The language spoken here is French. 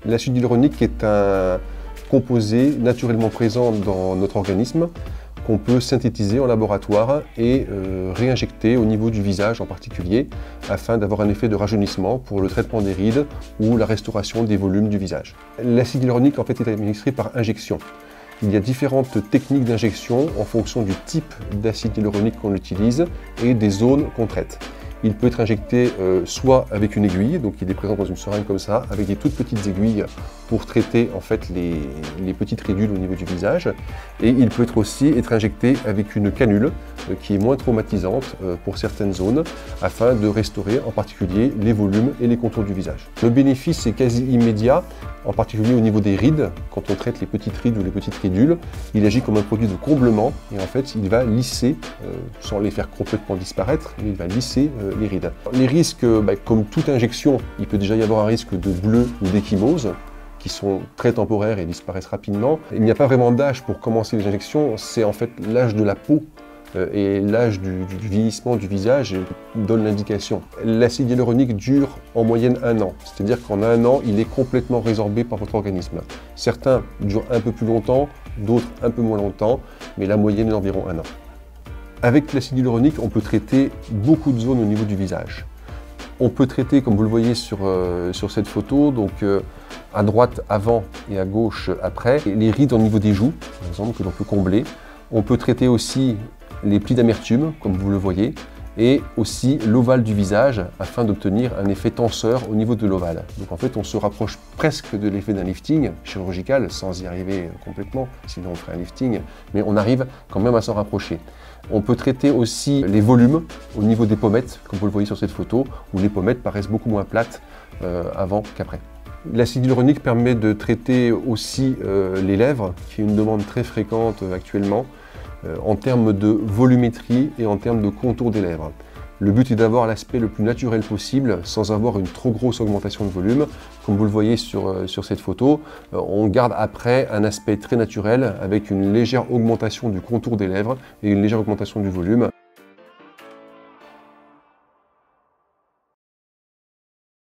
L'acide hyaluronique est un composé naturellement présent dans notre organisme qu'on peut synthétiser en laboratoire et réinjecter au niveau du visage en particulier afin d'avoir un effet de rajeunissement pour le traitement des rides ou la restauration des volumes du visage. L'acide hyaluronique en fait est administré par injection. Il y a différentes techniques d'injection en fonction du type d'acide hyaluronique qu'on utilise et des zones qu'on traite. Il peut être injecté soit avec une aiguille, donc il est présent dans une seringue comme ça, avec des toutes petites aiguilles pour traiter en fait les petites ridules au niveau du visage. Et il peut aussi être injecté avec une canule qui est moins traumatisante pour certaines zones, afin de restaurer en particulier les volumes et les contours du visage. Le bénéfice est quasi immédiat, en particulier au niveau des rides. Quand on traite les petites rides ou les petites ridules, il agit comme un produit de comblement et en fait il va lisser, sans les faire complètement disparaître, mais il va lisser les rides. Les risques, comme toute injection, il peut déjà y avoir un risque de bleu ou d'échymose, qui sont très temporaires et disparaissent rapidement. Il n'y a pas vraiment d'âge pour commencer les injections, c'est en fait l'âge de la peau et l'âge du vieillissement du visage donne l'indication. L'acide hyaluronique dure en moyenne 1 an, c'est-à-dire qu'en 1 an, il est complètement résorbé par votre organisme. Certains durent un peu plus longtemps, d'autres un peu moins longtemps, mais la moyenne est d'environ 1 an. Avec l'acide hyaluronique, on peut traiter beaucoup de zones au niveau du visage. On peut traiter, comme vous le voyez sur cette photo, donc à droite avant et à gauche après, les rides au niveau des joues, par exemple, que l'on peut combler. On peut traiter aussi les plis d'amertume, comme vous le voyez, et aussi l'ovale du visage, afin d'obtenir un effet tenseur au niveau de l'ovale. Donc en fait, on se rapproche presque de l'effet d'un lifting chirurgical, sans y arriver complètement, sinon on ferait un lifting, mais on arrive quand même à s'en rapprocher. On peut traiter aussi les volumes au niveau des pommettes, comme vous le voyez sur cette photo, où les pommettes paraissent beaucoup moins plates avant qu'après. L'acide hyaluronique permet de traiter aussi les lèvres, qui est une demande très fréquente actuellement, en termes de volumétrie et en termes de contour des lèvres. Le but est d'avoir l'aspect le plus naturel possible sans avoir une trop grosse augmentation de volume. Comme vous le voyez sur cette photo, on garde après un aspect très naturel avec une légère augmentation du contour des lèvres et une légère augmentation du volume.